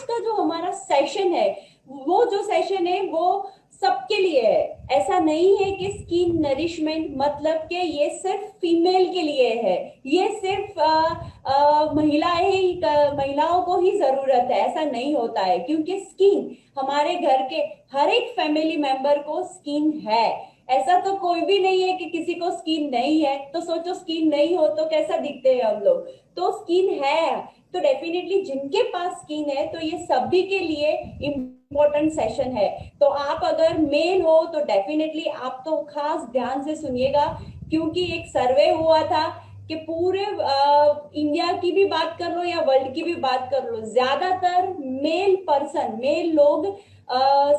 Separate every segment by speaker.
Speaker 1: का जो हमारा सेशन है, वो जो सेशन है वो सबके लिए है। ऐसा नहीं है कि स्किन नरिशमेंट मतलब कि ये सिर्फ फीमेल के लिए है, ये सिर्फ महिलाएं ही महिलाओं को ही जरूरत है, ऐसा नहीं होता है। क्योंकि स्किन हमारे घर के हर एक फैमिली मेंबर को स्किन है। ऐसा तो कोई भी नहीं है कि किसी को स्किन नहीं है। तो सोचो, स्किन नहीं हो तो कैसा दिखते हैं हम लोग। तो स्किन है, तो डेफिनेटली जिनके पास स्किन है तो ये सभी के लिए इम्पोर्टेंट सेशन है। तो आप अगर मेल हो तो डेफिनेटली आप तो खास ध्यान से सुनिएगा, क्योंकि एक सर्वे हुआ था कि पूरे इंडिया की भी बात कर लो या वर्ल्ड की भी बात कर लो, ज्यादातर मेल लोग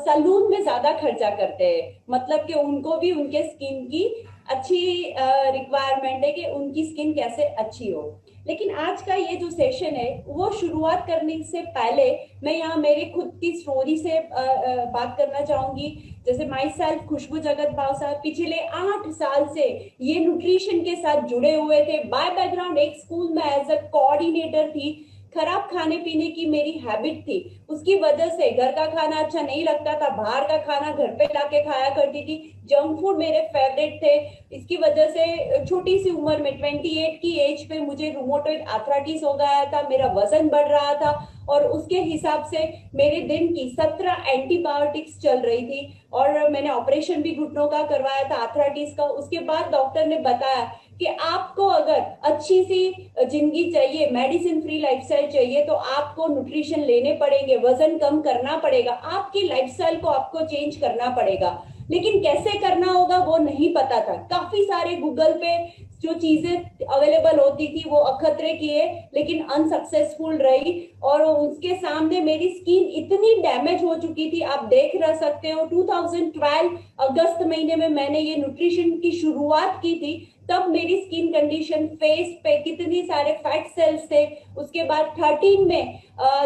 Speaker 1: सलून में ज्यादा खर्चा करते हैं। मतलब कि उनको भी उनके स्किन की अच्छी रिक्वायरमेंट है कि उनकी स्किन कैसे अच्छी हो। लेकिन आज का ये जो सेशन है वो शुरुआत करने से पहले मैं यहाँ मेरे खुद की स्टोरी से बात करना चाहूंगी। जैसे माई सेल्फ खुशबू जगत भाव साहब पिछले 8 साल से ये न्यूट्रिशन के साथ जुड़े हुए थे। बाय बैकग्राउंड एक स्कूल में एज अ कोऑर्डिनेटर थी। खराब खाने पीने की मेरी हैबिट थी, उसकी वजह से घर का खाना अच्छा नहीं लगता था, बाहर का खाना घर पे लाके खाया करती थी। जंक फूड मेरे फेवरेट थे। इसकी वजह से छोटी सी उम्र में 28 की एज पे मुझे रूमेटॉइड आर्थराइटिस हो गया था, मेरा वजन बढ़ रहा था और उसके हिसाब से मेरे दिन की 17 एंटीबायोटिक्स चल रही थी। और मैंने ऑपरेशन भी घुटनों का करवाया था आर्थराइटिस का। उसके बाद डॉक्टर ने बताया कि आपको अगर अच्छी सी जिंदगी चाहिए, मेडिसिन फ्री लाइफस्टाइल चाहिए, तो आपको न्यूट्रिशन लेने पड़ेंगे, वजन कम करना पड़ेगा, आपकी लाइफस्टाइल को आपको चेंज करना पड़ेगा। लेकिन कैसे करना होगा वो नहीं पता था। काफी सारे गूगल पे जो चीजें अवेलेबल होती थी वो अखतरे किए, लेकिन अनसक्सेसफुल रही। और उसके सामने मेरी स्किन इतनी डैमेज हो चुकी थी, आप देख रह सकते हो। 2012 अगस्त महीने में मैंने ये न्यूट्रिशन की शुरुआत की थी। तब मेरी स्किन कंडीशन, फेस पे कितनी सारे फैट सेल्स थे। उसके बाद 13 में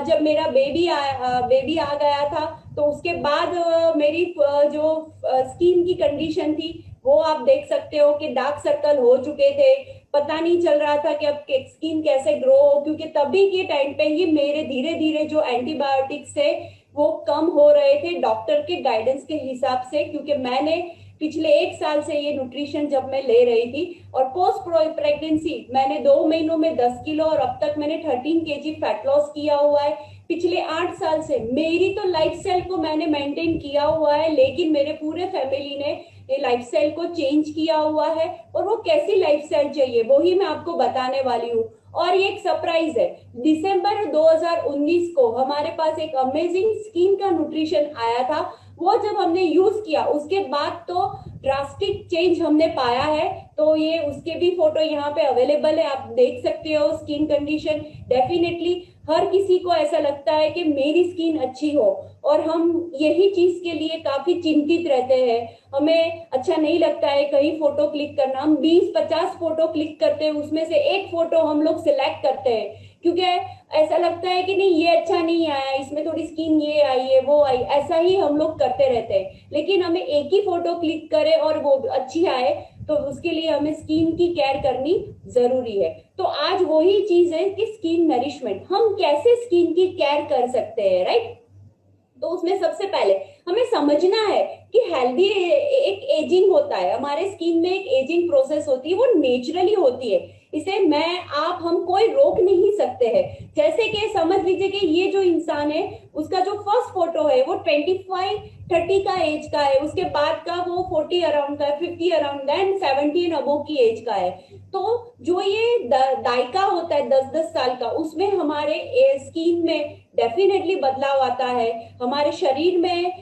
Speaker 1: जब मेरा बेबी आ गया था, तो उसके बाद मेरी जो स्किन की कंडीशन थी वो आप देख सकते हो कि डार्क सर्कल हो चुके थे। पता नहीं चल रहा था कि अब स्किन कैसे ग्रो हो, क्योंकि तभी के टाइम पे ही मेरे धीरे धीरे जो एंटीबायोटिक्स थे वो कम हो रहे थे डॉक्टर के गाइडेंस के हिसाब से। क्योंकि मैंने पिछले 1 साल से ये न्यूट्रिशन जब मैं ले रही थी, और पोस्ट प्रेगनेंसी मैंने 2 महीनों में 10 किलो और अब तक मैंने 13 kg फैट लॉस किया हुआ है। पिछले 8 साल से मेरी तो लाइफस्टाइल को मैंने मेंटेन किया हुआ है, लेकिन मेरे पूरे फैमिली ने ये लाइफस्टाइल को चेंज किया हुआ है। और वो कैसी लाइफस्टाइल चाहिए वो ही मैं आपको बताने वाली हूँ। और ये एक सरप्राइज है, दिसंबर 2019 को हमारे पास एक अमेजिंग स्किन का न्यूट्रिशन आया था। वो जब हमने यूज किया उसके बाद तो ड्रास्टिक चेंज हमने पाया है। तो ये उसके भी फोटो यहाँ पे अवेलेबल है, आप देख सकते हो। स्किन कंडीशन डेफिनेटली हर किसी को ऐसा लगता है कि मेरी स्किन अच्छी हो, और हम यही चीज के लिए काफी चिंतित रहते हैं। हमें अच्छा नहीं लगता है कहीं फोटो क्लिक करना। हम 20-50 फोटो क्लिक करते हैं, उसमें से एक फोटो हम लोग सिलेक्ट करते हैं, क्योंकि ऐसा लगता है कि नहीं ये अच्छा नहीं आया, इसमें थोड़ी स्किन ये आई है वो आई, ऐसा ही हम लोग करते रहते हैं। लेकिन हमें एक ही फोटो क्लिक करे और वो अच्छी आए, तो उसके लिए हमें स्किन की केयर करनी जरूरी है। तो आज वही चीज है कि स्किन नरिशमेंट, हम कैसे स्किन की केयर कर सकते हैं, राइट। तो उसमें सबसे पहले हमें समझना है कि हेल्दी एक एजिंग होता है, हमारे स्किन में एक एजिंग प्रोसेस होती है, वो नेचुरली होती है। इसे मैं आप हम कोई रोक नहीं सकते हैं। जैसे कि समझ लीजिए कि ये जो इंसान है उसका जो फर्स्ट फोटो है वो 25-30 का एज का है, उसके बाद का वो 40 अराउंड का है, 50 अराउंड, देन 70 अबो की एज का है। तो जो ये दायका होता है 10-10 साल का, उसमें हमारे स्किन में डेफिनेटली बदलाव आता है। हमारे शरीर में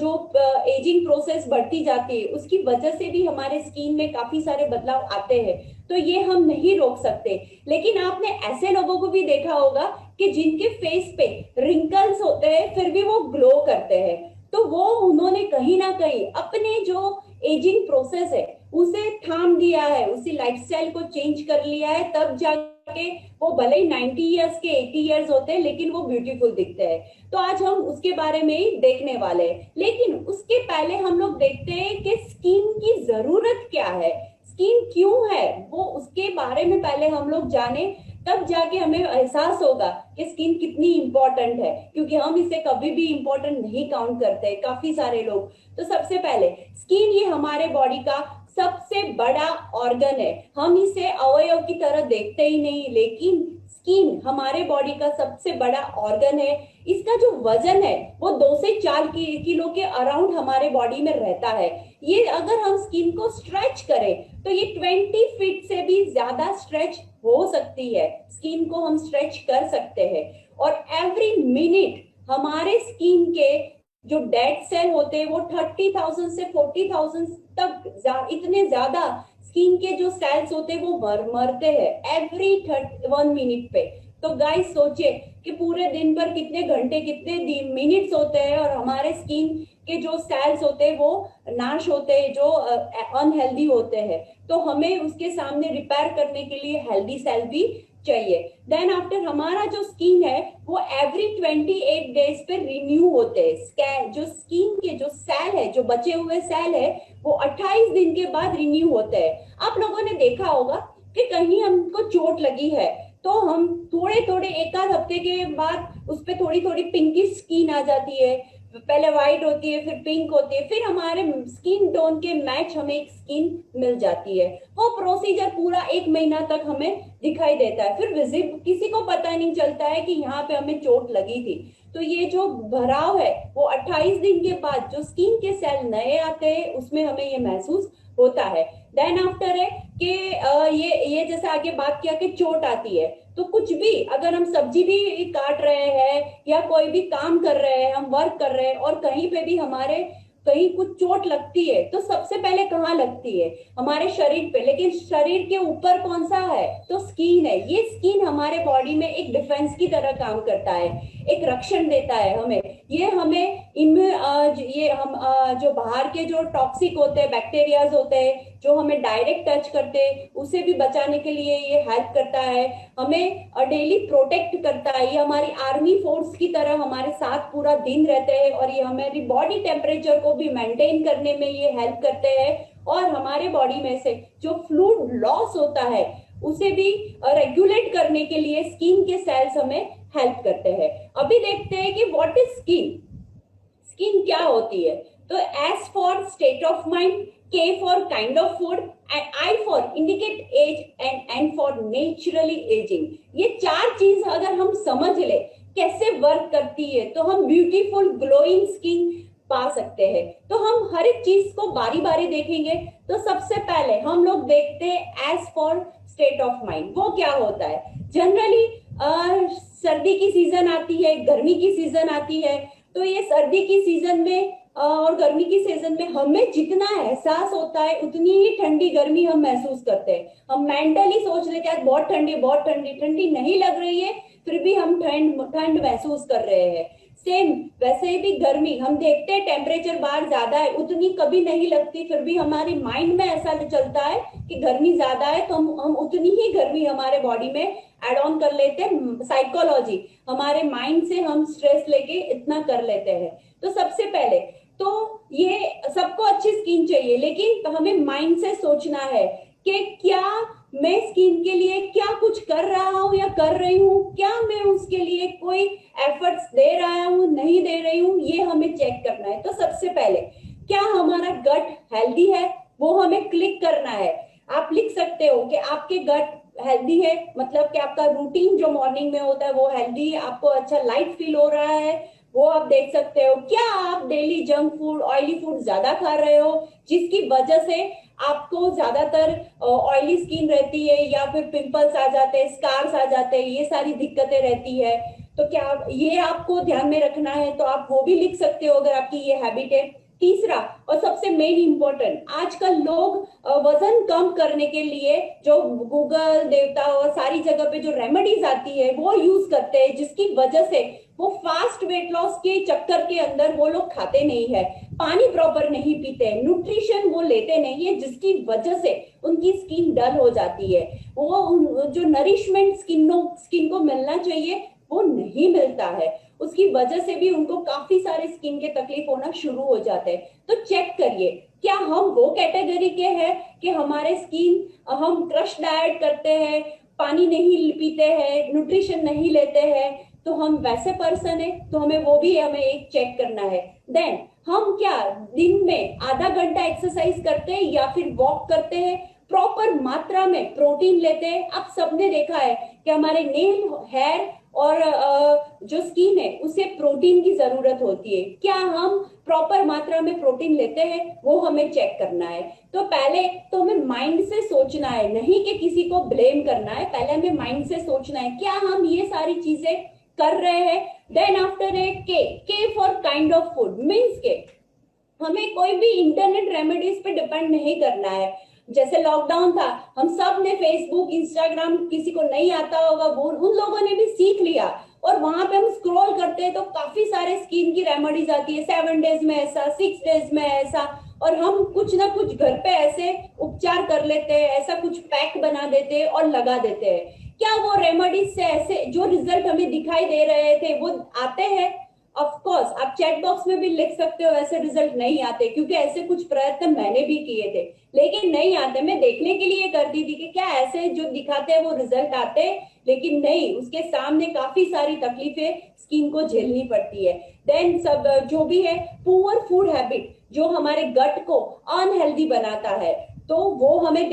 Speaker 1: जो एजिंग प्रोसेस बढ़ती जाती है उसकी वजह से भी हमारे स्किन में काफी सारे बदलाव आते हैं। तो ये हम नहीं रोक सकते। लेकिन आपने ऐसे लोगों को भी देखा होगा कि जिनके फेस पे रिंकल्स होते हैं फिर भी वो ग्लो करते हैं। तो वो उन्होंने कहीं ना कहीं अपने जो एजिंग प्रोसेस है उसे थाम दिया है, उसी लाइफस्टाइल को चेंज कर लिया है, तब जाके वो भले ही 90 ईयर्स के 80 ईयर्स होते हैं लेकिन वो ब्यूटीफुल दिखते हैं। तो आज हम उसके बारे में ही देखने वाले हैं। लेकिन उसके पहले हम लोग देखते हैं कि स्किन की जरूरत क्या है, स्किन क्यों है, वो उसके बारे में पहले हम लोग जाने। तब जाके हमें एहसास होगा कि स्किन कितनी इंपॉर्टेंट है, क्योंकि हम इसे कभी भी इंपॉर्टेंट नहीं काउंट करते काफी सारे लोग। तो सबसे पहले स्किन ये हमारे बॉडी का सबसे बड़ा ऑर्गन है। हम इसे अवयव की तरह देखते ही नहीं, लेकिन स्किन हमारे बॉडी का सबसे बड़ा ऑर्गन है। इसका जो वजन है वो 2 से 4 किलो के अराउंड हमारे बॉडी में रहता है। ये अगर हम स्किन को स्ट्रेच करें तो ये 20 फीट से भी ज्यादा स्ट्रेच हो सकती है। स्किन को हम स्ट्रेच कर सकते हैं। और एवरी मिनट हमारे स्किन के जो डेड सेल होते हैं वो 30,000 से 40,000 तक, इतने ज्यादा स्किन के जो सेल्स होते हैं वो मरते हैं एवरी 1 मिनट पे। तो गाइस सोचिए कि पूरे दिन पर कितने घंटे कितने मिनट्स होते हैं और हमारे स्किन के जो सेल्स होते हैं वो नाश होते हैं, जो अनहेल्दी होते हैं। तो हमें उसके सामने रिपेयर करने के लिए हेल्दी सेल भी चाहिए। देन आफ्टर हमारा जो स्किन है वो एवरी 28 डेज पे रिन्यू होते हैं। जो स्किन के जो सेल है, जो बचे हुए सेल है, वो 28 दिन के बाद रिन्यू होते हैं। आप लोगों ने देखा होगा कि कहीं हमको चोट लगी है तो हम थोड़े थोड़े एक आध हफ्ते के बाद उस पर थोड़ी थोड़ी पिंकिश स्किन आ जाती है। पहले व्हाइट होती है, फिर पिंक होती है, फिर हमारे स्किन टोन के मैच हमें एक स्किन मिल जाती है। वो प्रोसीजर पूरा 1 महीना तक हमें दिखाई देता है, फिर विजिट किसी को पता नहीं चलता है कि यहाँ पे हमें चोट लगी थी। तो ये जो भराव है वो 28 दिन के बाद जो स्किन के सेल नए आते हैं उसमें हमें ये महसूस होता है। देन आफ्टर है कि ये जैसे आगे बात किया कि चोट आती है, तो कुछ भी अगर हम सब्जी भी काट रहे हैं या कोई भी काम कर रहे हैं, हम वर्क कर रहे हैं और कहीं पे भी हमारे कहीं कुछ चोट लगती है तो सबसे पहले कहाँ लगती है? हमारे शरीर पे। लेकिन शरीर के ऊपर कौन सा है? तो स्किन है। ये स्किन हमारे बॉडी में एक डिफेंस की तरह काम करता है, एक रक्षण देता है हमें। ये हमें ये हम जो बाहर के जो टॉक्सिक होते हैं, बैक्टीरियाज होते हैं जो हमें डायरेक्ट टच करते हैं, उसे भी बचाने के लिए ये हेल्प करता है। हमें डेली प्रोटेक्ट करता है। ये हमारी आर्मी फोर्स की तरह हमारे साथ पूरा दिन रहते हैं और ये हमारी बॉडी टेम्परेचर को भी मेंटेन करने में ये हेल्प करते हैं। और हमारे बॉडी में से जो फ्लूइड लॉस होता है उसे भी रेगुलेट करने के लिए स्किन के सेल्स हमें हेल्प करते हैं। अभी देखते हैं कि व्हाट इज स्किन। स्किन क्या होती है? तो S for state of mind, K for kind of food and I for indicate age and N for naturally ageing. ये 4 चीज अगर हम समझ ले कैसे वर्क करती है तो हम ब्यूटीफुल ग्लोइंग स्किन पा सकते हैं। तो हम हर एक चीज को बारी बारी देखेंगे। तो सबसे पहले हम लोग देखते हैं S for state of mind. वो क्या होता है? जनरली सर्दी की सीजन आती है, गर्मी की सीजन आती है। तो ये सर्दी की सीजन में और गर्मी की सीजन में हमें जितना एहसास होता है उतनी ही ठंडी गर्मी हम महसूस करते हैं। हम मेंटली सोच लेते हैं बहुत ठंडी, बहुत ठंडी, ठंडी नहीं लग रही है फिर भी हम ठंड महसूस कर रहे हैं। सेम वैसे भी गर्मी, हम देखते हैं टेम्परेचर बाहर ज्यादा है, उतनी कभी नहीं लगती, फिर भी हमारी माइंड में ऐसा चलता है कि गर्मी ज्यादा है तो हम उतनी ही गर्मी हमारे बॉडी में एड ऑन कर लेते हैं। साइकोलॉजी, हमारे माइंड से हम स्ट्रेस लेके इतना कर लेते हैं। तो सबसे पहले तो ये सबको अच्छी स्किन चाहिए, लेकिन हमें माइंड से सोचना है कि क्या मैं स्किन के लिए क्या कुछ कर रहा हूँ या कर रही हूँ, क्या मैं उसके लिए कोई एफर्ट्स दे रहा हूँ नहीं दे रही हूँ, ये हमें चेक करना है। तो सबसे पहले क्या हमारा गट हेल्दी है, वो हमें क्लिक करना है। आप लिख सकते हो कि आपके गट हेल्दी है, मतलब कि आपका रूटीन जो मॉर्निंग में होता है वो हेल्दी है, आपको अच्छा लाइट फील हो रहा है, वो आप देख सकते हो। क्या आप daily junk food, oily food ज्यादा खा रहे हो जिसकी वजह से आपको ज्यादातर ऑयली स्किन रहती है या फिर पिंपल्स आ जाते हैं, स्कार्स आ जाते हैं, ये सारी दिक्कतें रहती है। तो क्या ये आपको ध्यान में रखना है? तो आप वो भी लिख सकते हो अगर आपकी ये हैबिट है। तीसरा और सबसे मेन इंपॉर्टेंट, आजकल लोग वजन कम करने के लिए जो गूगल देवता और सारी जगह पे जो रेमेडीज आती है वो यूज करते हैं, जिसकी वजह से वो फास्ट वेट लॉस के चक्कर के अंदर वो लोग खाते नहीं है, पानी प्रॉपर नहीं पीते, न्यूट्रिशन वो लेते नहीं है, जिसकी वजह से उनकी स्किन डल हो जाती है। वो जो नरिशमेंट स्किन को मिलना चाहिए वो नहीं मिलता है, उसकी वजह से भी उनको काफी सारे स्किन के तकलीफ होना शुरू हो जाते हैं। तो चेक करिए क्या हम वो कैटेगरी के हैं कि हमारे स्किन, हम क्रश डाइट करते हैं, पानी नहीं पीते हैं, न्यूट्रिशन नहीं लेते हैं, तो हम वैसे पर्सन है, तो हमें वो भी हमें एक चेक करना है। देन हम क्या दिन में आधा घंटा एक्सरसाइज करते हैं या फिर वॉक करते हैं, प्रॉपर मात्रा में प्रोटीन लेते हैं। आप सबने देखा है कि हमारे नेल, हेयर और जो स्किन है उसे प्रोटीन की जरूरत होती है। क्या हम प्रॉपर मात्रा में प्रोटीन लेते हैं, वो हमें चेक करना है। तो पहले तो हमें माइंड से सोचना है, नहीं कि किसी को ब्लेम करना है, पहले हमें माइंड से सोचना है क्या हम ये सारी चीजें कर रहे हैं। देन आफ्टर ए के for kind of food means के हमें कोई भी इंटरनेट रेमेडीज पे डिपेंड नहीं करना है। जैसे लॉकडाउन था, हम सब ने फेसबुक, इंस्टाग्राम, किसी को नहीं आता होगा वो उन लोगों ने भी सीख लिया, और वहां पे हम स्क्रॉल करते हैं तो काफी सारे स्किन की रेमेडीज आती है, 7 डेज में ऐसा, 6 डेज में ऐसा, और हम कुछ ना कुछ घर पे ऐसे उपचार कर लेते हैं, ऐसा कुछ पैक बना देते हैं और लगा देते हैं। क्या वो रेमेडीज से ऐसे जो रिजल्ट हमें दिखाई दे रहे थे वो आते हैं? ऑफ कोर्स आप चैट बॉक्स में भी लिख सकते हो ऐसे रिजल्ट नहीं आते, क्योंकि ऐसे कुछ प्रयत्न मैंने भी किए थे, लेकिन नहीं आते। मैं देखने के लिए करती थी कि क्या ऐसे जो दिखाते हैं वो रिजल्ट आते हैं, लेकिन नहीं, उसके सामने काफी सारी तकलीफें स्किन को झेलनी पड़ती है। देन सब जो भी है, पुअर फूड हैबिट जो हमारे गट को अनहेल्दी बनाता है, तो वो हमें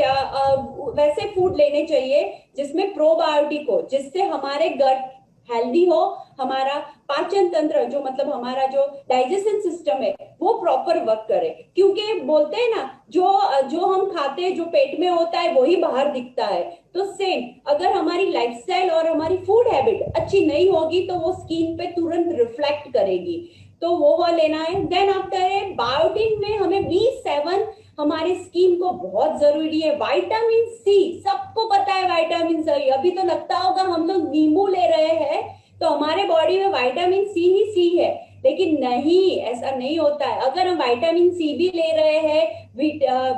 Speaker 1: वैसे फूड लेने चाहिए जिसमें प्रोबायोटिक हो, जिससे हमारे गट हेल्दी हो, हमारा पाचन तंत्र जो मतलब हमारा जो डाइजेशन सिस्टम है वो प्रॉपर वर्क करे। क्योंकि बोलते हैं ना, जो जो हम खाते हैं, जो पेट में होता है वही बाहर दिखता है। तो सेम अगर हमारी लाइफस्टाइल और हमारी फूड हैबिट अच्छी नहीं होगी तो वो स्किन पे तुरंत रिफ्लेक्ट करेगी, तो वो लेना है। देन आफ्टर बायोटिन में हमें B7 हमारी स्किन को बहुत जरूरी है। विटामिन सी सबको पता है, विटामिन सी अभी तो लगता होगा हम लोग नींबू ले रहे हैं तो हमारे बॉडी में विटामिन सी ही सी है, लेकिन नहीं, ऐसा नहीं होता है। अगर हम विटामिन सी भी ले रहे हैं,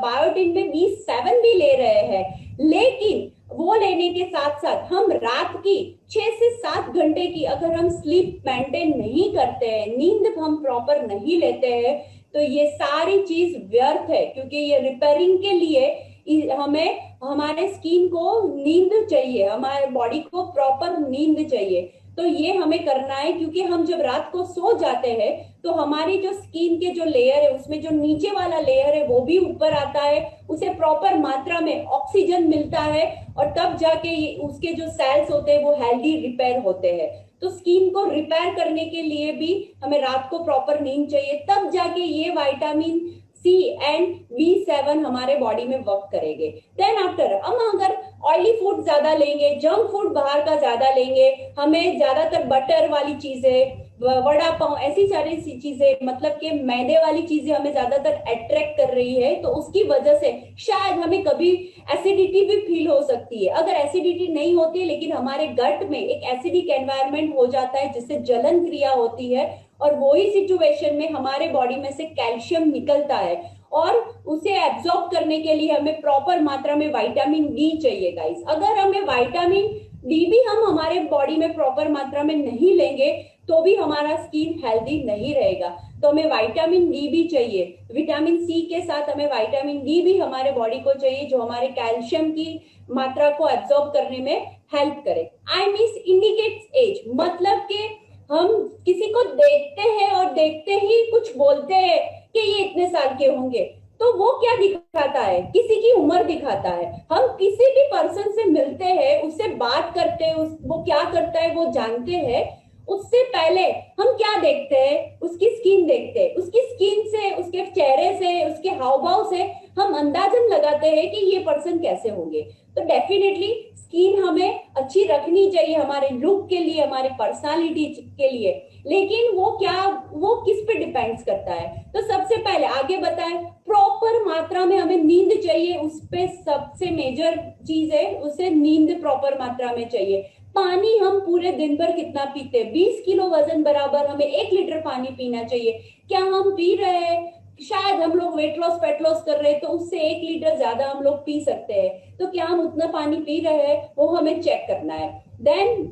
Speaker 1: बायोटिन में B7 भी ले रहे हैं, लेकिन वो लेने के साथ साथ हम रात की 6 से 7 घंटे की अगर हम स्लीप मेंटेन नहीं करते हैं, नींद हम प्रॉपर नहीं लेते हैं, तो ये सारी चीज व्यर्थ है। क्योंकि ये रिपेयरिंग के लिए हमें हमारे स्किन को नींद चाहिए, हमारे बॉडी को प्रॉपर नींद चाहिए, तो ये हमें करना है। क्योंकि हम जब रात को सो जाते हैं तो हमारी जो स्किन के जो लेयर है उसमें जो नीचे वाला लेयर है वो भी ऊपर आता है, उसे प्रॉपर मात्रा में ऑक्सीजन मिलता है, और तब जाके उसके जो सेल्स होते हैं वो हेल्दी रिपेयर होते हैं। तो स्किन को रिपेयर करने के लिए भी हमें रात को प्रॉपर नींद चाहिए, तब जाके ये विटामिन सी एंड B7 हमारे बॉडी में वर्क करेंगे। देन आफ्टर हम अगर ऑयली फूड ज्यादा लेंगे, जंक फूड बाहर का ज्यादा लेंगे, हमें ज्यादातर बटर वाली चीजें, वड़ा पाव, ऐसी सारी चीजें, मतलब कि मैदे वाली चीजें हमें ज्यादातर अट्रैक्ट कर रही है, तो उसकी वजह से शायद हमें कभी एसिडिटी भी फील हो सकती है। अगर एसिडिटी नहीं होती लेकिन हमारे गट में एक एसिडिक एनवायरनमेंट हो जाता है जिससे जलन क्रिया होती है, और वही सिचुएशन में हमारे बॉडी में से कैल्शियम निकलता है, और उसे एब्जॉर्ब करने के लिए हमें प्रॉपर मात्रा में विटामिन डी चाहिए गाइस। अगर हमें विटामिन डी भी हम हमारे बॉडी में प्रॉपर मात्रा में नहीं लेंगे तो भी हमारा स्किन हेल्दी नहीं रहेगा। तो हमें विटामिन डी भी चाहिए, विटामिन सी के साथ हमें विटामिन डी भी हमारे बॉडी को चाहिए, जो हमारे कैल्शियम की मात्रा को एब्जॉर्ब करने में हेल्प करे। आई मीन इंडिकेट्स एज, मतलब कि हम किसी को देखते हैं और देखते ही कुछ बोलते हैं कि ये इतने साल के होंगे, तो वो क्या दिखाता है? किसी की उम्र दिखाता है। हम किसी भी पर्सन से मिलते हैं, उससे बात करते हैं, वो क्या करता है वो जानते हैं, उससे पहले हम क्या देखते हैं? उसकी स्किन देखते हैं। उसकी स्किन से, उसके चेहरे से, उसके हाव भाव से हम अंदाजन लगाते हैं कि ये पर्सन कैसे होंगे। तो डेफिनेटली स्किन हमें अच्छी रखनी चाहिए हमारे लुक के लिए, हमारे पर्सनालिटी के लिए, लेकिन वो किस पे डिपेंड्स करता है? तो सबसे पहले आगे बताएं, प्रॉपर मात्रा में हमें नींद चाहिए, उस पे सबसे मेजर चीज है, उसे नींद प्रॉपर मात्रा में चाहिए। पानी हम पूरे दिन भर कितना पीते हैं? 20 किलो वजन बराबर हमें 1 लीटर पानी पीना चाहिए। क्या हम पी रहे हैं? शायद हम लोग वेट लॉस फेट लॉस कर रहे हैं तो उससे 1 लीटर ज्यादा हम लोग पी सकते हैं, तो क्या हम उतना पानी पी रहे हैं वो हमें चेक करना है। देन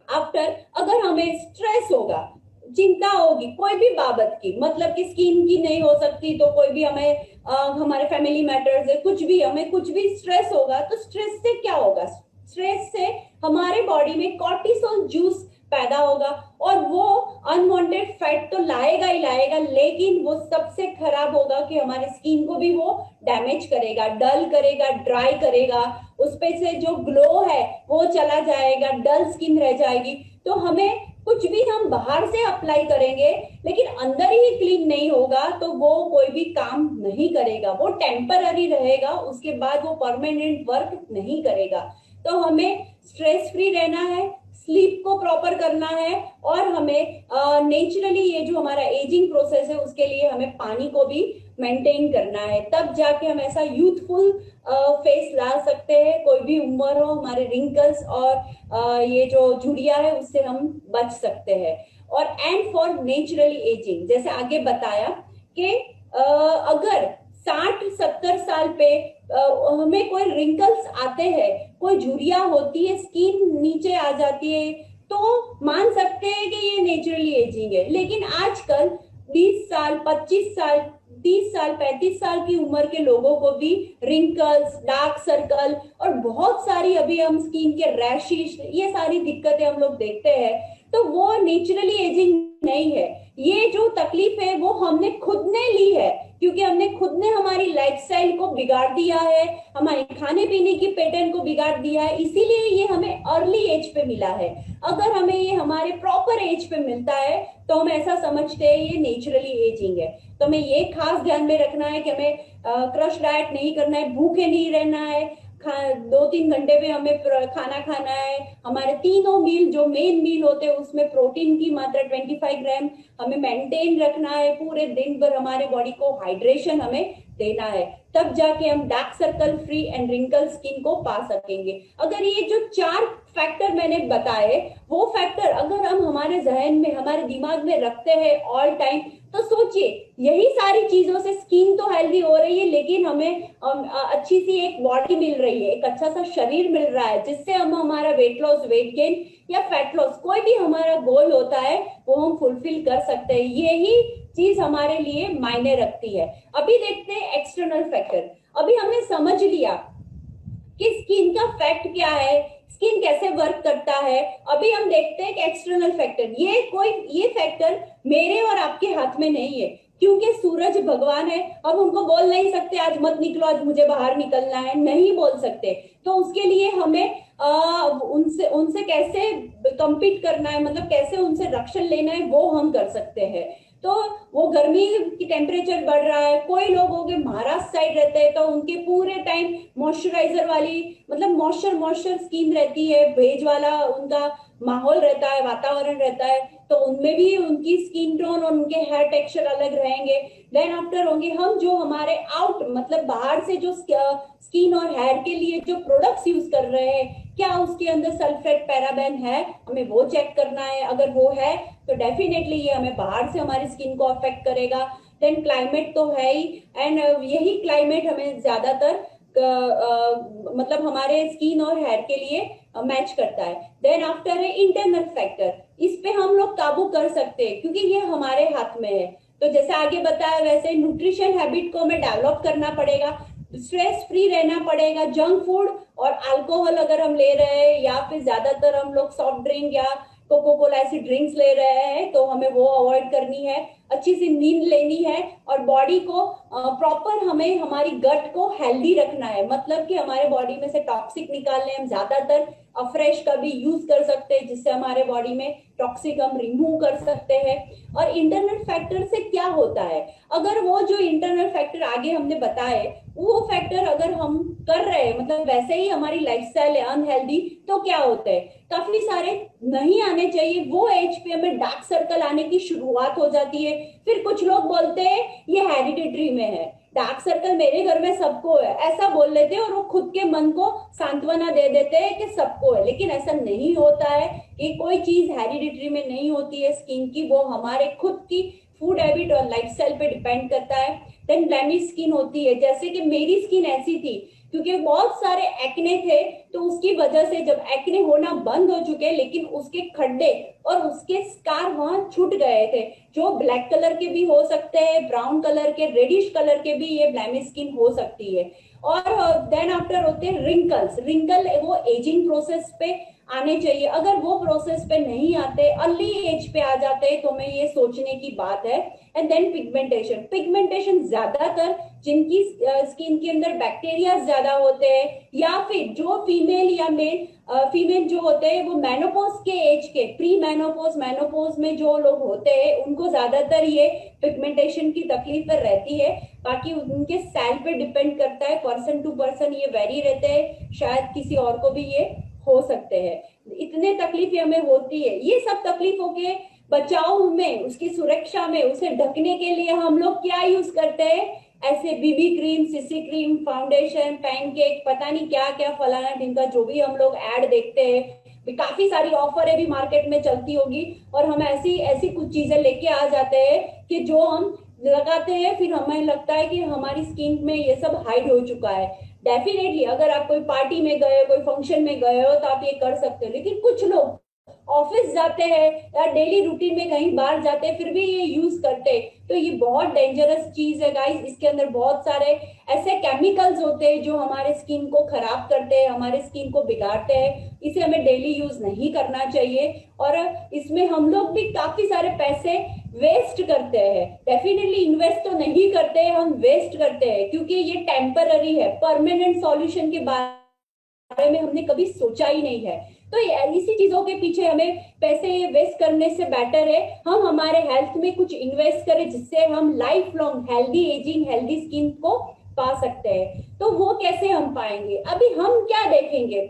Speaker 1: आफ्टर अगर हमें स्ट्रेस होगा, चिंता होगी कोई भी बाबत की, मतलब कि स्किन की नहीं हो सकती तो कोई भी हमें हमारे फैमिली मैटर्स है, कुछ भी हमें कुछ भी स्ट्रेस होगा, तो स्ट्रेस से क्या होगा? स्ट्रेस से हमारे बॉडी में कॉर्टिसोल जूस पैदा होगा और वो अनवांटेड फैट तो लाएगा ही लाएगा, लेकिन वो सबसे खराब होगा कि हमारे स्किन को भी वो डैमेज करेगा, डल करेगा, ड्राई करेगा, उस पे से जो ग्लो है वो चला जाएगा, डल स्किन रह जाएगी। तो हमें कुछ भी हम बाहर से अप्लाई करेंगे लेकिन अंदर ही क्लीन नहीं होगा तो वो कोई भी काम नहीं करेगा, वो टेम्पररी रहेगा, उसके बाद वो परमानेंट वर्क नहीं करेगा। तो हमें स्ट्रेस फ्री रहना है, स्लीप को प्रॉपर करना है और हमें नेचुरली ये जो हमारा एजिंग प्रोसेस है उसके लिए हमें पानी को भी मेंटेन करना है, तब जाके हम ऐसा यूथफुल फेस ला सकते हैं। कोई भी उम्र हो, हमारे रिंकल्स और ये जो झुर्रियां है उससे हम बच सकते हैं। और एंड फॉर नेचुरली एजिंग, जैसे आगे बताया कि अगर 60-70 साल पे हमें कोई रिंकल्स आते हैं, कोई झुर्रियां होती है, स्किन नीचे आ जाती है, तो मान सकते हैं कि ये नेचुरली एजिंग है। लेकिन आजकल 20 साल, 25 साल, 30 साल, 35 साल की उम्र के लोगों को भी रिंकल्स, डार्क सर्कल और बहुत सारी अभी हम स्किन के रैशेस, ये सारी दिक्कतें हम लोग देखते हैं। तो वो नेचुरली एजिंग नहीं है, ये जो तकलीफ है वो हमने खुद ने ली है, क्योंकि हमने खुद ने हमारी लाइफस्टाइल को बिगाड़ दिया है, हमारे खाने पीने की पैटर्न को बिगाड़ दिया है, इसीलिए ये हमें अर्ली एज पे मिला है। अगर हमें ये हमारे प्रॉपर एज पे मिलता है तो हम ऐसा समझते हैं ये नेचुरली एजिंग है। तो हमें ये खास ध्यान में रखना है कि हमें क्रश डाइट नहीं करना है, भूखे नहीं रहना है, 2-3 घंटे पे हमें खाना खाना है, हमारे तीनों मील जो मेन मील होते हैं उसमें प्रोटीन की मात्रा 25 ग्राम हमें मेंटेन रखना है, पूरे दिन भर हमारे बॉडी को हाइड्रेशन हमें देना है, तब जाके हम dark circle free and wrinkle skin को पा सकेंगे। अगर ये जो 4 फैक्टर मैंने बताए, वो फैक्टर अगर हम हमारे जहन में, हमारे दिमाग में रखते हैं ऑल टाइम, तो सोचिए यही सारी चीजों से स्किन तो हेल्दी हो रही है, लेकिन हमें अच्छी सी एक बॉडी मिल रही है, एक अच्छा सा शरीर मिल रहा है, जिससे हम हमारा वेट लॉस, वेट गेन या फैट लॉस, कोई भी हमारा गोल होता है वो हम फुलफिल कर सकते हैं। यही चीज हमारे लिए मायने रखती है। अभी देखते हैं एक्सटर्नल फैक्टर। अभी हमने समझ लिया कि स्किन का फैक्ट क्या है, स्किन कैसे वर्क करता है। अभी हम देखते हैं कि एक्सटर्नल फैक्टर, ये फैक्टर मेरे और आपके हाथ में नहीं है, क्योंकि सूरज भगवान है। अब उनको बोल नहीं सकते आज मत निकलो, आज मुझे बाहर निकलना है, नहीं बोल सकते। तो उसके लिए हमें उनसे कैसे compete करना है, मतलब कैसे उनसे रक्षण लेना है, वो हम कर सकते हैं। तो वो गर्मी की टेम्परेचर बढ़ रहा है, कोई लोग हो गए महाराष्ट्र साइड रहते हैं तो उनके पूरे टाइम मॉइस्चराइजर वाली, मतलब मॉइस्चर स्किन रहती है, भेज वाला उनका माहौल रहता है, वातावरण रहता है, तो उनमें भी उनकी स्किन टोन और उनके हेयर टेक्सचर अलग रहेंगे। देन आफ्टर होंगे हम जो हमारे आउट, मतलब बाहर से जो स्किन और हेयर के लिए जो प्रोडक्ट्स यूज कर रहे हैं, क्या उसके अंदर सल्फेट, पैराबेन है, हमें वो चेक करना है। अगर वो है तो डेफिनेटली ये हमें बाहर से हमारी स्किन को अफेक्ट करेगा। देन क्लाइमेट तो है ही, एंड यही क्लाइमेट हमें ज्यादातर मतलब हमारे स्किन और हेयर के लिए मैच करता है। देन आफ्टर है इंटरनल फैक्टर, इस पे हम लोग काबू कर सकते हैं क्योंकि ये हमारे हाथ में है। तो जैसे आगे बताया वैसे न्यूट्रिशन हैबिट को हमें डेवलप करना पड़ेगा, स्ट्रेस फ्री रहना पड़ेगा। जंक फूड और अल्कोहल अगर हम ले रहे हैं या फिर ज्यादातर हम लोग सॉफ्ट ड्रिंक या कोको कोला ऐसी ड्रिंक्स ले रहे हैं तो हमें वो अवॉइड करनी है। अच्छी सी नींद लेनी है और बॉडी को प्रॉपर, हमें हमारी गट को हेल्दी रखना है, मतलब कि हमारे बॉडी में से टॉक्सिक निकालने। हम ज्यादातर फ्रेश का भी यूज कर सकते हैं जिससे हमारे बॉडी में टॉक्सिक हम रिमूव कर सकते हैं। और इंटरनल फैक्टर से क्या होता है, अगर वो जो इंटरनल फैक्टर आगे हमने बताए वो फैक्टर अगर हम कर रहे हैं, मतलब वैसे ही हमारी लाइफस्टाइल है अनहेल्दी, तो क्या होता है, काफी सारे नहीं आने चाहिए वो एज पे हमें डार्क सर्कल आने की शुरुआत हो जाती है। फिर कुछ लोग बोलते हैं ये हेरिडिटरी में है, डार्क सर्कल मेरे घर में सबको है, ऐसा बोल लेते हैं और वो खुद के मन को सांत्वना दे देते हैं कि सबको है, लेकिन ऐसा नहीं होता है। कि कोई चीज हेरिडिटरी में नहीं होती है स्किन की, वो हमारे खुद की फूड हैबिट और लाइफस्टाइल पे डिपेंड करता है। देन ब्लेमिश स्किन होती है, जैसे कि मेरी स्किन ऐसी थी क्योंकि बहुत सारे एक्ने थे, तो उसकी वजह से जब एक्ने होना बंद हो चुके लेकिन उसके खड्डे और उसके स्कार वहां छूट गए थे, जो ब्लैक कलर के भी हो सकते हैं, ब्राउन कलर के, रेडिश कलर के भी ये ब्लेमिश स्किन हो सकती है। और देन आफ्टर होते हैं रिंकल्स। रिंकल वो एजिंग प्रोसेस पे आने चाहिए, अगर वो प्रोसेस पे नहीं आते, अर्ली एज पे आ जाते हैं, तो हमें ये सोचने की बात है। And then pigmentation. पिगमेंटेशन ज्यादातर जिनकी स्किन के अंदर बैक्टीरिया ज्यादा होते हैं, या फिर जो फीमेल या मेल फीमेल जो होते हैं वो मेनोपॉज के एज के, प्री मेनोपॉज मेनोपॉज में जो लोग होते हैं उनको ज्यादातर ये पिगमेंटेशन की तकलीफ रहती है। बाकी उनके सेल पे डिपेंड करता है, पर्सन टू पर्सन ये वेरी रहते हैं, शायद किसी और को भी ये हो सकते हैं। इतने तकलीफें हमें होती है। ये सब तकलीफों के बचाव में, उसकी सुरक्षा में, उसे ढकने के लिए हम लोग क्या यूज करते हैं? ऐसे BB cream, CC cream, foundation, pancake, पता नहीं क्या क्या फलाना ढिमका, जो भी हम लोग ऐड देखते हैं, काफी सारी ऑफर है भी मार्केट में चलती होगी, और हम ऐसी ऐसी कुछ चीजें लेके आ जाते हैं कि जो हम लगाते हैं, फिर हमें लगता है कि हमारी स्किन में ये सब हाइड हो चुका है। डेफिनेटली अगर आप कोई पार्टी में गए, कोई फंक्शन में गए हो, तो आप ये कर सकते हो। लेकिन कुछ लोग ऑफिस जाते हैं या डेली रूटीन में कहीं बाहर जाते हैं, फिर भी ये यूज करते हैं, तो ये बहुत डेंजरस चीज है गाइस। इसके अंदर बहुत सारे ऐसे केमिकल्स होते हैं जो हमारे स्किन को खराब करते हैं, हमारे स्किन को बिगाड़ते हैं। इसे हमें डेली यूज नहीं करना चाहिए, और इसमें हम लोग भी काफी सारे पैसे वेस्ट करते हैं। डेफिनेटली इन्वेस्ट तो नहीं करते हैं, हम वेस्ट करते हैं, क्योंकि ये टेम्पररी है। परमानेंट सॉल्यूशन के बारे में हमने कभी सोचा ही नहीं है। तो इसी चीजों के पीछे हमें पैसे वेस्ट करने से बेटर है हम हमारे हेल्थ में कुछ इन्वेस्ट करें, जिससे हम life long healthy ageing, healthy skin को पा सकते हैं। तो वो कैसे हम पाएंगे? अभी हम क्या देखेंगे?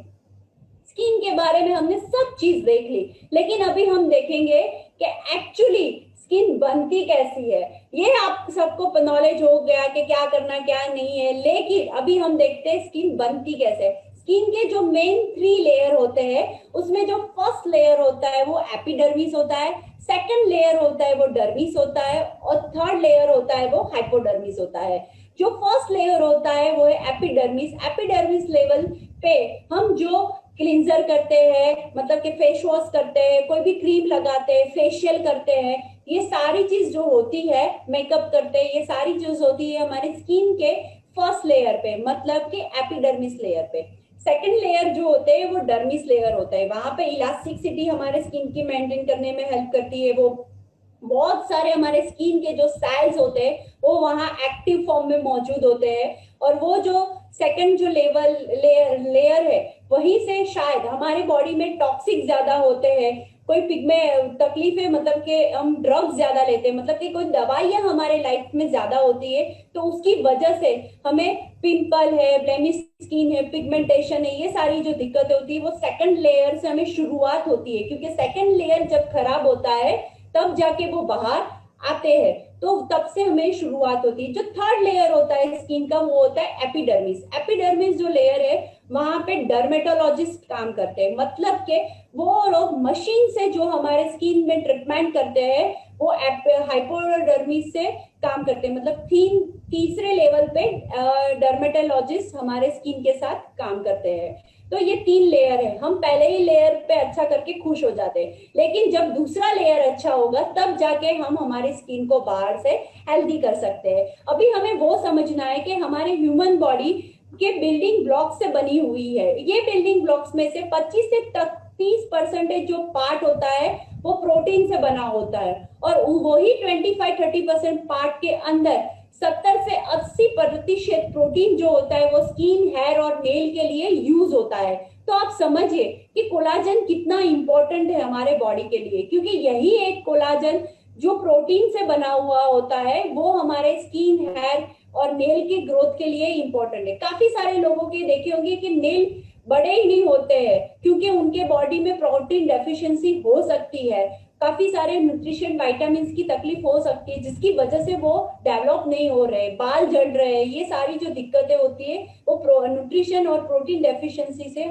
Speaker 1: स्किन के बारे में हमने सब चीज देख ली, लेकिन अभी हम देखेंगे कि एक्चुअली स्किन बनती कैसी है। ये आप सबको नॉलेज हो गया कि क्या करना क्या नहीं है, लेकिन अभी हम देखते हैं स्किन बनती कैसे। स्किन के जो मेन 3 लेयर होते हैं, उसमें जो फर्स्ट लेयर होता है वो एपिडर्मिस होता है, सेकंड लेयर होता है वो डर्मिस होता है, और थर्ड लेयर होता है वो हाइपोडर्मिस होता है। जो फर्स्ट लेयर होता है वो है एपिडर्मिस। एपिडर्मिस लेवल पे हम जो क्लींजर करते हैं, मतलब कि फेस वॉश करते हैं, कोई भी क्रीम लगाते हैं, फेशियल करते हैं, ये सारी चीज जो होती है, मेकअप करते हैं, ये सारी चीज होती है हमारी स्किन के फर्स्ट लेयर पे, मतलब कि एपिडर्मिस लेयर पे। सेकंड लेयर जो होते हैं वो डर्मिस लेयर होता है। वहां पे इलास्टिसिटी हमारे स्किन की मेंटेन करने में हेल्प करती है। वो बहुत सारे हमारे स्किन के जो सेल्स होते हैं वो वहां एक्टिव फॉर्म में मौजूद होते हैं, और वो जो सेकंड जो लेयर है, वहीं से शायद हमारे बॉडी में टॉक्सिक ज्यादा होते हैं, कोई पिग्मे तकलीफ है, मतलब कि हम ड्रग्स ज्यादा लेते हैं, मतलब कि कोई दवाइयां हमारे लाइफ में ज्यादा होती है, तो उसकी वजह से हमें पिंपल है, ब्लेमिश स्किन है, पिगमेंटेशन है, ये सारी जो दिक्कतें होती है वो सेकंड लेयर से हमें शुरुआत होती है। क्योंकि सेकंड लेयर जब खराब होता है तब जाके वो बाहर आते हैं, तो तब से हमें शुरुआत होती है। जो थर्ड लेयर होता है स्किन का वो होता है एपिडर्मिस। एपिडर्मिस जो लेयर है वहां पे डर्मेटोलॉजिस्ट काम करते हैं, मतलब कि वो लोग मशीन से जो हमारे स्किन में ट्रीटमेंट करते हैं वो हाइपोडर्मिस से काम करते हैं। मतलब तीसरे लेवल पे डर्मेटोलॉजिस्ट हमारे स्किन के साथ काम करते हैं। तो ये 3 लेयर है। हम पहले ही लेयर पे अच्छा करके खुश हो जाते हैं, लेकिन जब दूसरा लेयर अच्छा होगा तब जाके हम हमारी स्किन को बाहर से हेल्दी कर सकते हैं। अभी हमें वो समझना है कि हमारे ह्यूमन बॉडी के बिल्डिंग ब्लॉक से बनी हुई है। ये बिल्डिंग ब्लॉक्स में से 25 से 30% जो पार्ट होता है वो प्रोटीन से बना होता है, और वही 25-30% पार्ट के अंदर 70 से 80% प्रोटीन जो होता है वो स्किन, हेयर और नेल के लिए यूज होता है। तो आप समझिए कि कोलाजन कितना इंपॉर्टेंट है हमारे बॉडी के लिए, क्योंकि यही एक कोलाजन जो प्रोटीन से बना हुआ होता है वो हमारे स्किन, हेयर और नेल की ग्रोथ के लिए इंपॉर्टेंट है। काफी सारे लोगों के देखे होंगे कि नेल बड़े ही नहीं होते हैं, क्योंकि उनके बॉडी में प्रोटीन डेफिशिएंसी हो सकती है, काफी सारे न्यूट्रिशन विटामिन की तकलीफ हो सकती है, जिसकी वजह से वो डेवलप नहीं हो रहे, बाल झड़ रहे हैं। ये सारी जो दिक्कतें होती है वो न्यूट्रिशन और प्रोटीन डेफिशिएंसी से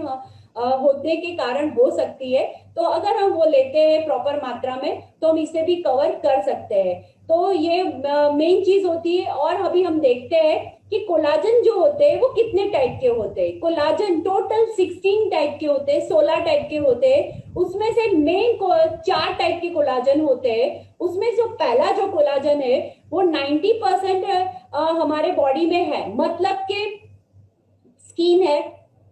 Speaker 1: होने के कारण हो सकती है। तो अगर हम वो लेते हैं प्रॉपर मात्रा में तो हम इसे भी कवर कर सकते हैं। तो ये मेन चीज होती है। और अभी हम देखते हैं कि कोलाजन जो होते हैं वो कितने टाइप के होते हैं। कोलाजन टोटल 16 टाइप के होते हैं, 16 टाइप के होते हैं। उसमें से मेन 4 टाइप के कोलाजन होते हैं। उसमें जो पहला जो कोलाजन है वो 90% हमारे बॉडी में है, मतलब कि स्किन है,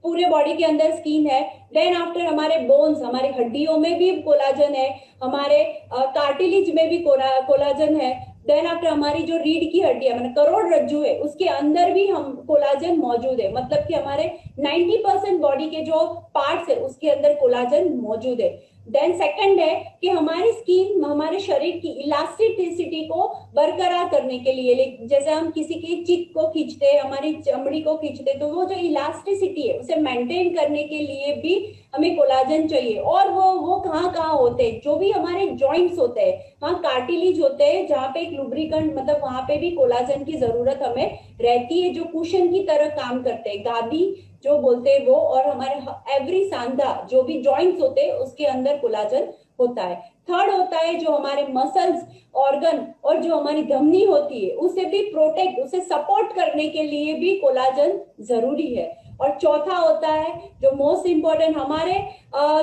Speaker 1: पूरे बॉडी के अंदर स्किन है। देन आफ्टर हमारे बोन्स, हमारी हड्डियों में भी कोलाजन है, हमारे कार्टिलेज में भी कोलाजन है। देन आफ्टर हमारी जो रीढ़ की हड्डी है, मतलब करोड़रज्जु है, उसके अंदर भी हम कोलाजन मौजूद है। मतलब कि हमारे 90% बॉडी के जो पार्ट्स है उसके अंदर कोलाजन मौजूद है। देन सेकंड है कि हमारी स्किन हमारे शरीर की इलास्टिसिटी को बरकरार करने के लिए, जैसे हम किसी की चिक को खींचते हैं, हमारी चमड़ी को खींचते, तो वो जो इलास्टिसिटी है उसे मेंटेन करने के लिए भी हमें कोलाजन चाहिए। और वो कहाँ कहाँ होते हैं, जो भी हमारे जॉइंट्स होते हैं, वहाँ कार्टिलेज होते हैं, जहाँ पे एक लुब्रिकेंट, मतलब वहां पे भी कोलाजन की जरूरत हमें रहती है, जो कुशन की तरह काम करते हैं, गादी जो बोलते हैं वो। और हमारे एवरी सांधा, जो भी जॉइंट्स होते हैं, उसके अंदर कोलाजन होता है। थर्ड होता है जो हमारे मसल्स, ऑर्गन और जो हमारी धमनी होती है उसे भी प्रोटेक्ट, उसे सपोर्ट करने के लिए भी कोलाजन जरूरी है। और चौथा होता है जो मोस्ट इंपॉर्टेंट, हमारे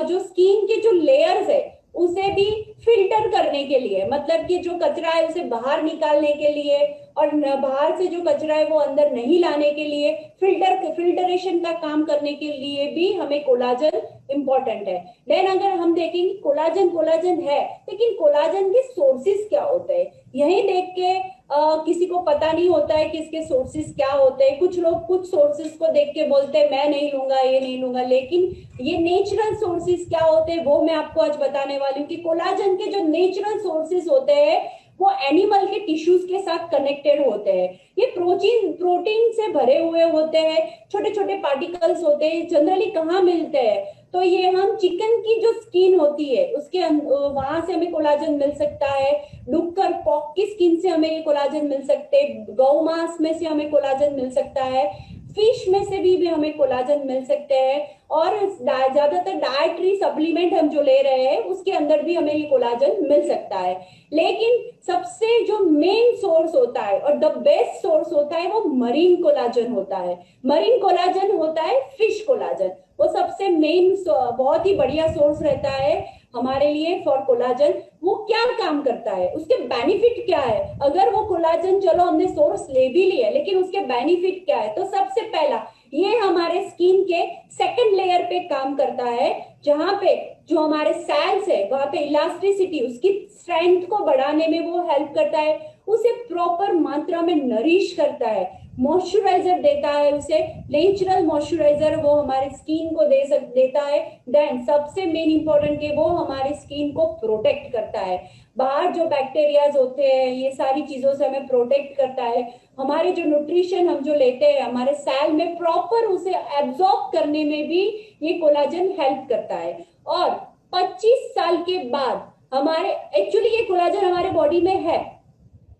Speaker 1: जो स्किन के जो लेयर्स है उसे भी फिल्टर करने के लिए, मतलब कि जो कचरा है उसे बाहर निकालने के लिए, और बाहर से जो कचरा है वो अंदर नहीं लाने के लिए, फिल्टरेशन का काम करने के लिए भी हमें कोलाजन इंपॉर्टेंट है। देन अगर हम देखेंगे कोलाजन कोलाजन है, लेकिन कोलाजन के सोर्सेज क्या होते हैं, यही देख के किसी को पता नहीं होता है कि इसके सोर्सेज क्या होते हैं। कुछ लोग कुछ सोर्सेज को देख के बोलते हैं मैं नहीं लूंगा, ये नहीं लूंगा, लेकिन ये नेचुरल सोर्सेज क्या होते हैं वो मैं आपको आज बताने वाली हूँ। कि कोलाजन के जो नेचुरल सोर्सेज होते हैं वो एनिमल के टिश्यूज के साथ कनेक्टेड होते हैं। ये प्रोटीन से भरे हुए होते हैं, छोटे छोटे पार्टिकल्स होते हैं। जनरली कहाँ मिलते हैं, तो ये हम चिकन की जो स्किन होती है उसके वहां से हमें कोलाजन मिल सकता है। डुक्कर, पॉक की स्किन से हमें ये कोलाजन मिल सकते हैं। गौ मांस में से हमें कोलाजन मिल सकता है। फिश में से भी हमें कोलाजन मिल सकते हैं। और ज्यादातर डाइटरी सप्लीमेंट हम जो ले रहे हैं उसके अंदर भी हमें ये कोलाजन मिल सकता है। लेकिन सबसे जो मेन सोर्स होता है और द बेस्ट सोर्स होता है वो मरीन कोलाजन होता है। मरीन कोलाजन होता है फिश कोलाजन, वो सबसे मेन, बहुत ही बढ़िया सोर्स रहता है हमारे लिए फॉर कोलाजन। वो क्या काम करता है, उसके बेनिफिट क्या है, अगर वो कोलाजन, चलो हमने सोर्स ले भी लिया, लेकिन उसके बेनिफिट क्या है। तो सबसे पहला, ये हमारे स्किन के सेकंड लेयर पे काम करता है, जहां पे जो हमारे सेल्स है वहां पे इलास्टिसिटी, उसकी स्ट्रेंथ को बढ़ाने में वो हेल्प करता है, उसे प्रॉपर मात्रा में नरिश करता है, मॉइस्चराइजर देता है, उसे नेचुरल मॉइस्चराइजर वो हमारे स्किन को देता है। देन सबसे मेन इंपॉर्टेंट है वो हमारी स्किन को प्रोटेक्ट करता है, बाहर जो बैक्टीरियाज होते हैं ये सारी चीजों से हमें प्रोटेक्ट करता है। हमारे जो न्यूट्रिशन हम जो लेते हैं हमारे सेल में प्रॉपर उसे एब्जॉर्ब करने में भी ये कोलाजन हेल्प करता है। और 25 साल के बाद हमारे, एक्चुअली ये कोलाजन हमारे बॉडी में है,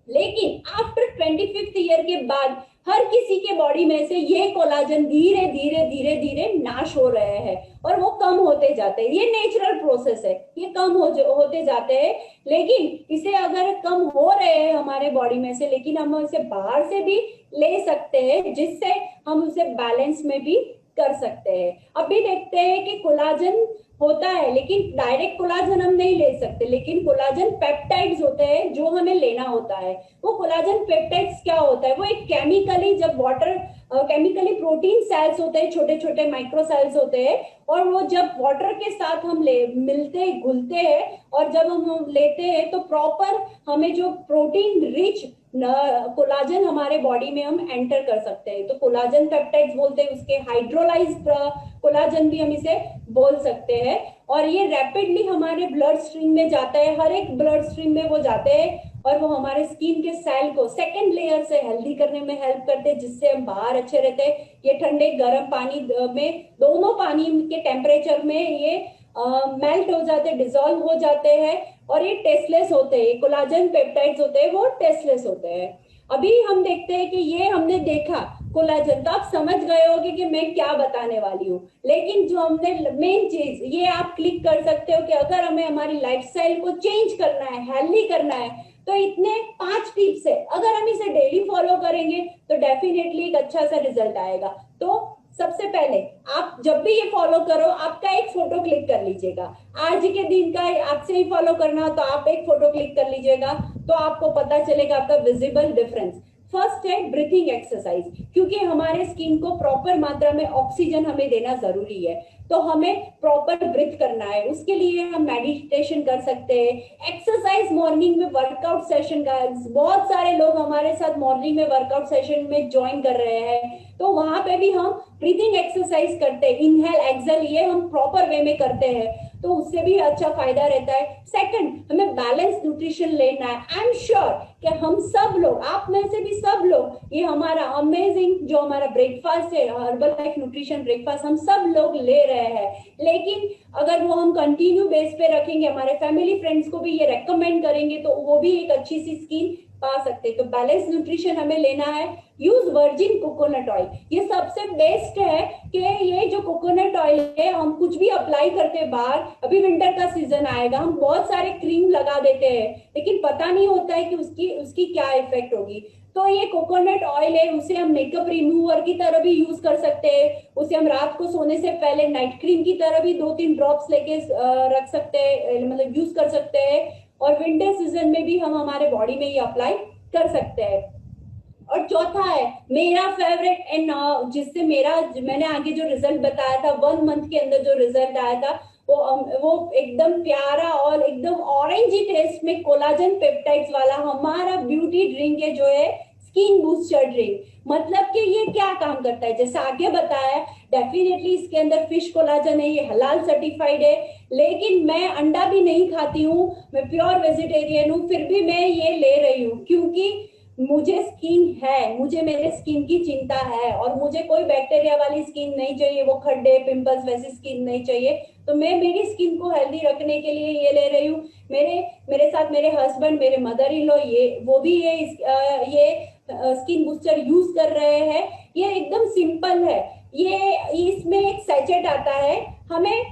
Speaker 1: लेकिन आफ्टर 25th ईयर के बाद हर किसी के बॉडी में से ये कोलाजन धीरे धीरे धीरे धीरे नाश हो रहे हैं और वो कम होते जाते हैं। ये नेचुरल प्रोसेस है, ये कम होते जाते हैं। लेकिन इसे अगर कम हो रहे हैं हमारे बॉडी में से, लेकिन हम इसे बाहर से भी ले सकते हैं, जिससे हम उसे बैलेंस में भी कर सकते हैं। अभी देखते हैं कि कोलाजन होता है, लेकिन डायरेक्ट कोलाजन हम नहीं ले सकते, लेकिन कोलाजन पेप्टाइड्स होते हैं जो हमें लेना होता है। वो कोलाजन पेप्टाइड्स क्या होता है, वो एक केमिकली, जब वाटर केमिकली प्रोटीन सेल्स होते हैं, छोटे छोटे माइक्रो सेल्स होते हैं, और वो जब वाटर के साथ हम मिलते घुलते हैं और जब हम लेते हैं तो प्रॉपर हमें जो प्रोटीन रिच कोलाजन हमारे बॉडी में हम एंटर कर सकते हैं। तो कोलाजन पेप्टाइड्स बोलते हैं, उसके हाइड्रोलाइज कोलाजन भी हम इसे बोल सकते हैं। और ये रैपिडली हमारे ब्लड स्ट्रीम में जाता है, हर एक ब्लड स्ट्रीम में वो जाते हैं और वो हमारे स्किन के सेल को सेकेंड लेयर से हेल्दी करने में हेल्प करते हैं, जिससे हम बाहर अच्छे रहते हैं। ये ठंडे गर्म पानी में, दोनों पानी के टेम्परेचर में ये मेल्ट हो जाते, डिजोल्व हो जाते हैं और ये टेस्टलेस होते हैं। कोलाजन पेप्टाइड्स होते हैं वो टेस्टलेस होते हैं। अभी हम देखते हैं कि ये हमने देखा कोलाजन, तो आप समझ गए होंगे कि मैं क्या बताने वाली हूँ। लेकिन जो हमने मेन चीज, ये आप क्लिक कर सकते हो कि अगर हमें हमारी लाइफस्टाइल को चेंज करना है, हेल्दी करना है, तो इतने 5 टिप्स है, अगर हम इसे डेली फॉलो करेंगे तो डेफिनेटली एक अच्छा सा रिजल्ट आएगा। तो सबसे पहले आप जब भी ये फॉलो करो, आपका एक फोटो क्लिक कर लीजिएगा। आज के दिन का आपसे ही फॉलो करना, तो आप एक फोटो क्लिक कर लीजिएगा, तो आपको पता चलेगा आपका विजिबल डिफरेंस। फर्स्ट है ब्रीथिंग एक्सरसाइज, क्योंकि हमारे स्किन को प्रॉपर मात्रा में ऑक्सीजन हमें देना जरूरी है, तो हमें प्रॉपर ब्रीथ करना है। उसके लिए हम मेडिटेशन कर सकते हैं, एक्सरसाइज मॉर्निंग में वर्कआउट सेशन का, बहुत सारे लोग हमारे साथ मॉर्निंग में वर्कआउट सेशन में ज्वाइन कर रहे हैं, तो वहां पे भी हम ब्रीथिंग एक्सरसाइज करते हैं, इनहेल एक्सेल, ये हम प्रॉपर वे में करते हैं, तो उससे भी अच्छा फायदा रहता है। सेकंड, हमें बैलेंस न्यूट्रिशन लेना है। आई एम श्योर कि हम सब लोग, आप में से भी सब लोग, ये हमारा अमेजिंग जो हमारा ब्रेकफास्ट है, हर्बल लाइफ न्यूट्रिशन ब्रेकफास्ट, हम सब लोग ले रहे हैं, लेकिन अगर वो हम कंटिन्यू बेस पे रखेंगे, हमारे फैमिली फ्रेंड्स को भी ये रेकमेंड करेंगे, तो वो भी एक अच्छी सी स्किन पा सकते हैं। तो बैलेंस न्यूट्रिशन हमें लेना है। यूज वर्जिन कोकोनट ऑयल, ये सबसे बेस्ट है कि ये जो कोकोनट ऑयल है, हम कुछ भी अप्लाई करते बाहर, अभी विंटर का सीजन आएगा, हम बहुत सारे क्रीम लगा देते हैं, लेकिन पता नहीं होता है कि उसकी उसकी क्या इफेक्ट होगी। तो ये कोकोनट ऑयल है, उसे हम मेकअप रिमूवर की तरह भी यूज कर सकते हैं, उसे हम रात को सोने से पहले नाइट क्रीम की तरह भी 2-3 ड्रॉप्स लेके रख सकते हैं, मतलब यूज कर सकते हैं, और विंटर सीजन में भी हम हमारे बॉडी में ये अप्लाई कर सकते हैं। और चौथा है मेरा फेवरेट, एंड जिससे मैंने आगे जो रिजल्ट बताया था, 1 मंथ के अंदर जो रिजल्ट आया था, वो एकदम प्यारा और एकदम ऑरेंज ही टेस्ट में कोलाजन पेप्टाइड्स वाला हमारा ब्यूटी ड्रिंक है, जो है स्किन बूस्टर ड्रिंक। मतलब कि ये क्या काम करता है, जैसे आगे बताया, डेफिनेटली इसके अंदर फिश कोलाजन है, ये हलाल सर्टिफाइड है, लेकिन मैं अंडा भी नहीं खाती हूँ, मैं प्योर वेजिटेरियन हूँ, फिर भी मैं ये ले रही हूँ, क्योंकि मुझे स्किन है, मुझे मेरे स्किन की चिंता है, और मुझे कोई बैक्टीरिया वाली स्किन नहीं चाहिए, वो खड्डे पिंपल्स वैसी स्किन नहीं चाहिए, तो मैं मेरी स्किन को हेल्दी रखने के लिए ये ले रही हूँ। मेरे साथ मेरे हस्बैंड, मेरे मदर इन लॉ, ये वो भी ये स्किन बूस्टर यूज कर रहे हैं। ये एकदम सिंपल है, ये इसमें एक सैचेट आता है, हमें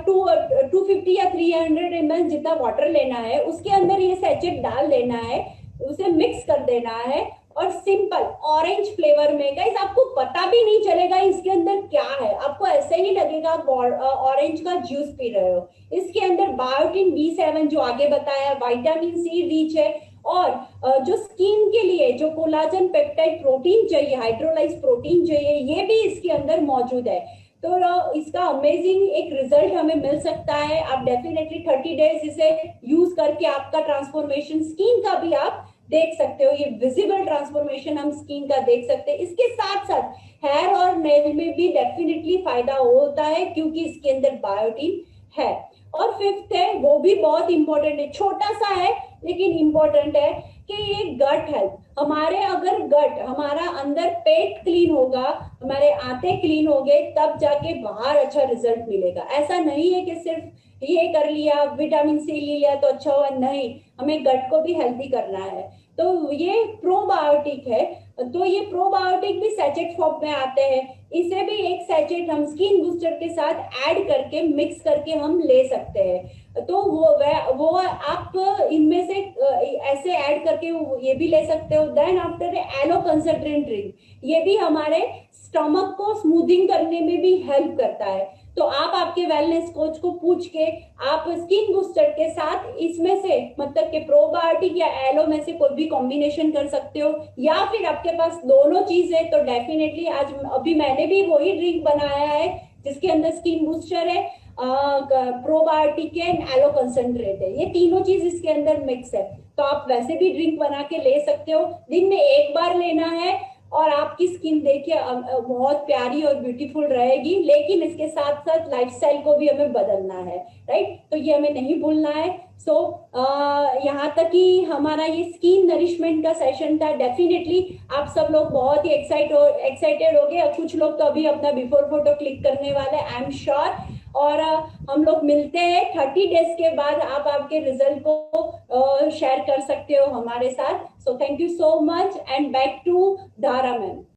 Speaker 1: 250 या 300 ml जितना वाटर लेना है, उसके अंदर ये सैचेट डाल देना है, उसे मिक्स कर देना है, और सिंपल ऑरेंज फ्लेवर में, गाइस आपको पता भी नहीं चलेगा इसके अंदर क्या है, आपको ऐसे ही लगेगा आप ऑरेंज का जूस पी रहे हो। इसके अंदर बायोटिन B7 जो आगे बताया, विटामिन सी रिच है, और जो स्किन के लिए जो कोलाजन पेप्टाइड प्रोटीन चाहिए, हाइड्रोलाइज प्रोटीन चाहिए, ये भी इसके अंदर मौजूद है। तो इसका अमेजिंग एक रिजल्ट हमें मिल सकता है। आप डेफिनेटली 30 डेज इसे यूज करके आपका ट्रांसफॉर्मेशन स्किन का भी आप देख सकते हो, ये विजिबल ट्रांसफॉर्मेशन हम स्किन का देख सकते हैं। इसके साथ साथ हेयर और नेल में भी डेफिनेटली फायदा होता है, क्योंकि इसके अंदर बायोटिन है। और फिफ्थ है, वो भी बहुत इंपॉर्टेंट है, छोटा सा है लेकिन इंपॉर्टेंट है, कि ये गट हेल्थ, हमारे अगर गट, हमारा अंदर पेट क्लीन होगा, हमारे आंतें क्लीन हो गए, तब जाके बाहर अच्छा रिजल्ट मिलेगा। ऐसा नहीं है कि सिर्फ ये कर लिया, विटामिन सी ले लिया तो अच्छा हुआ, नहीं, हमें गट को भी हेल्दी करना है। तो ये प्रोबायोटिक है, तो ये प्रोबायोटिक भी सैचेट फॉर्म में आते हैं, इसे भी एक सैचेट हम स्किन बूस्टर के साथ ऐड करके मिक्स करके हम ले सकते हैं। तो वो आप इनमें से ऐसे ऐड करके ये भी ले सकते हो। Then after aloe concentrate drink, ये भी हमारे स्टमक को स्मूथिंग करने में भी हेल्प करता है। तो आप आपके वेलनेस कोच को पूछ के आप स्किन बूस्टर के साथ इसमें से, मतलब कि प्रोबायोटिक या एलो में से कोई भी कॉम्बिनेशन कर सकते हो, या फिर आपके पास दोनों चीज है तो डेफिनेटली, आज अभी मैंने भी वही ड्रिंक बनाया है जिसके अंदर स्किन बूस्टर है, प्रोबायोटिक है, एलो कंसंट्रेट है, ये तीनों चीज इसके अंदर मिक्स है। तो आप वैसे भी ड्रिंक बना के ले सकते हो, दिन में एक बार लेना है, और आपकी स्किन देखिए बहुत प्यारी और ब्यूटीफुल रहेगी। लेकिन इसके साथ साथ लाइफस्टाइल को भी हमें बदलना है, राइट, तो ये हमें नहीं भूलना है। सो यहाँ तक कि हमारा ये स्किन नरिशमेंट का सेशन था। डेफिनेटली आप सब लोग बहुत ही एक्साइटेड हो गए, और कुछ लोग तो अभी अपना बिफोर फोटो क्लिक करने वाले, आई एम श्योर। और हम लोग मिलते हैं 30 डेज के बाद, आप आपके रिजल्ट को शेयर कर सकते हो हमारे साथ। So thank you so much, and back to Dhara ma'am.